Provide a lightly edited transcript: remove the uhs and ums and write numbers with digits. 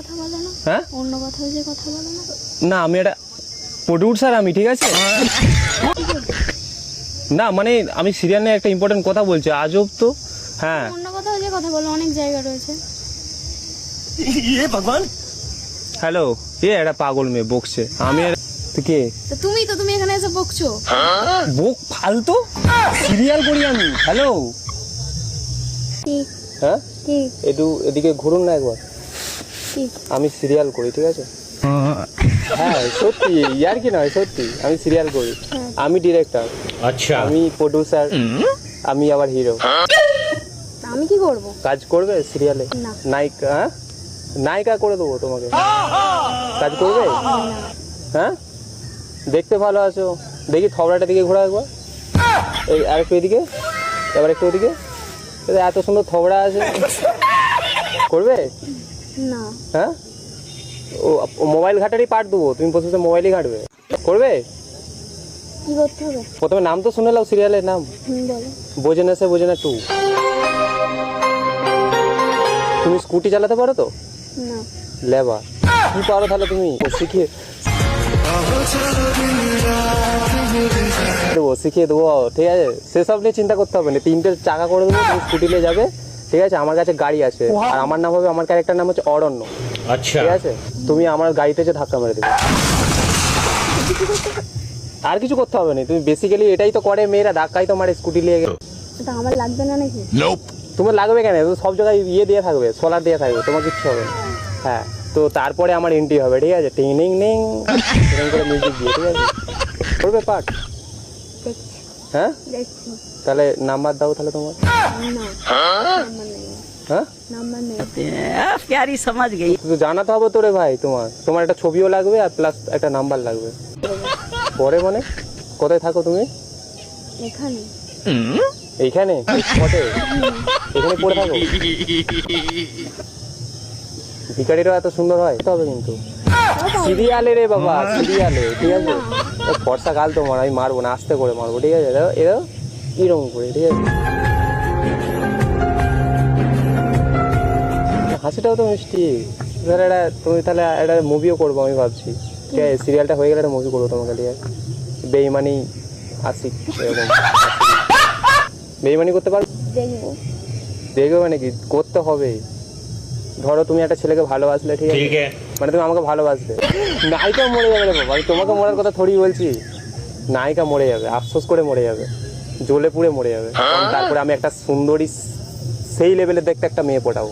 কথা বলো না। হ্যাঁ অন্য কথা যে কথা বলো না। না আমি এটা প্রডিউসার আমি, ঠিক আছে? না মানে আমি সিরিয়াল নিয়ে একটা ইম্পর্টেন্ট কথা বলছি, আজব তো। হ্যাঁ অন্য কথা যে কথা বলো, অনেক জায়গা রয়েছে। হ্যালো, এটা পাগল মেয়ে বকছে। আমি তুই কে? তো তুমি এখানে এসে বকছো। বক ফালতু, সিরিয়াল করি আমি। হ্যালো কি হ্যাঁ কি একটু এদিকে ঘুরুন না একবার। কি? আমি সিরিয়াল করি, ঠিক আছে? হ্যাঁ সত্যি, ইয়ার কি নয়, সত্যি আমি সিরিয়াল করি। আমি ডিরেক্টর, আচ্ছা আমি প্রডিউসার, আমি আবার হিরো। আমি কি করব? কাজ করবে সিরিয়ালে? না। নায়িকা? হ্যাঁ নায়িকা করে দেবো তোমাকে। কাজ করবে? হ্যাঁ দেখতে ভালো আছো, দেখি থবড়াটা দিকে ঘোরা একবার। এই আর একটু এদিকে, এবার একটু ওদিকে। এত সুন্দর থবড়া আছে, করবে? না। হ্যাঁ ও মোবাইল ঘাটারই পাঠ দেবো, তুমি বসে বসে মোবাইলই ঘাটবে। করবে? কি করতে হবে? প্রথমে নাম তো শুনে নাও, সিরিয়ালের নাম। বলো। বোঝে না সে বোঝে না 2। তুমি স্কুটি চালাতে পারো তো? না। লেবার কি পারো তাহলে? তুমি শিখিয়ে দেবো, ঠিক আছে? সেসব নিয়ে চিন্তা করতে হবে না, 3টে চাকা করে দেবো, তুমি স্কুটি নিয়ে যাবে, ঠিক আছে? আমার কাছে গাড়ি আছে, আর আমার নাম হবে, আমার ক্যারেক্টার নাম হচ্ছে অরণ্য, আচ্ছা ঠিক আছে? তুমি আমার গাড়িতে যে ধাক্কা মেরে দেবে, আর কিছু করতে হবে না। তুমি বেসিক্যালি এটাই তো করে মেয়েরা, ধাক্কাই তো মারে স্কুটি নিয়ে। এটা আমার লাগবে না নাকি? তোমার লাগবে কেন? সব জায়গায় ইয়ে দিয়ে থাকবে, সোলার দিয়ে থাকবে, তোমার কিচ্ছু হবে না। হ্যাঁ তো তারপরে আমার এন্ট্রি হবে, ঠিক আছে? টিং নিং নিং এরকম করে মিউজিক দিয়ে, ঠিক আছে? করবে পার্ট? দেখছি। হ্যাঁ দেখছি। তাহলে নাম্বার দাও তাহলে তোমার। না। নাম্বার নেই। হ্যাঁ নাম্বার নেই। प्यारी समझ गई। তো জানাতে হবে তো রে ভাই, তোমার একটা ছবিও লাগবে আর প্লাস একটা নাম্বার লাগবে। পরে মানে কোথায় থাকো তুমি? এখানে। এইখানে পথে এখানে পড়ে থাকো? ভিখারিরা এত সুন্দর হয় তবে কিন্তু সিরিয়ালে রে বাবা, সিরিয়ালে, ঠিক আছে? ফর্সা গাল তোমার আমি মারবো না, আস্তে করে মারবো, ঠিক আছে? এরা এরকম করে, ঠিক আছে? হাসিটাও তো মিষ্টি। তাহলে তুমি তাহলে একটা মুভিও করবো আমি ভাবছি, ঠিক আছে? সিরিয়ালটা হয়ে গেলে একটা মুভি করবো তোমাকে, ঠিক আছে? বেইমানি আশিক, এরকম বেইমানি করতে পারো? দেখবো। দেখবে মানে কি করতে হবে? ধরো তুমি একটা ছেলেকে ভালোবাসলে, ঠিক আছে? মানে তুমি আমাকে ভালোবাসলে, নায়িকা মরে যাবে রে বাবা, আমি তোমাকে মরার কথা থোড়ি বলছি। নায়িকা মরে যাবে, আফসোস করে মরে যাবে, জ্বলে পুড়ে মরে যাবে। তারপরে আমি একটা সুন্দরী সেই লেভেলে দেখতে একটা মেয়ে পটাবো।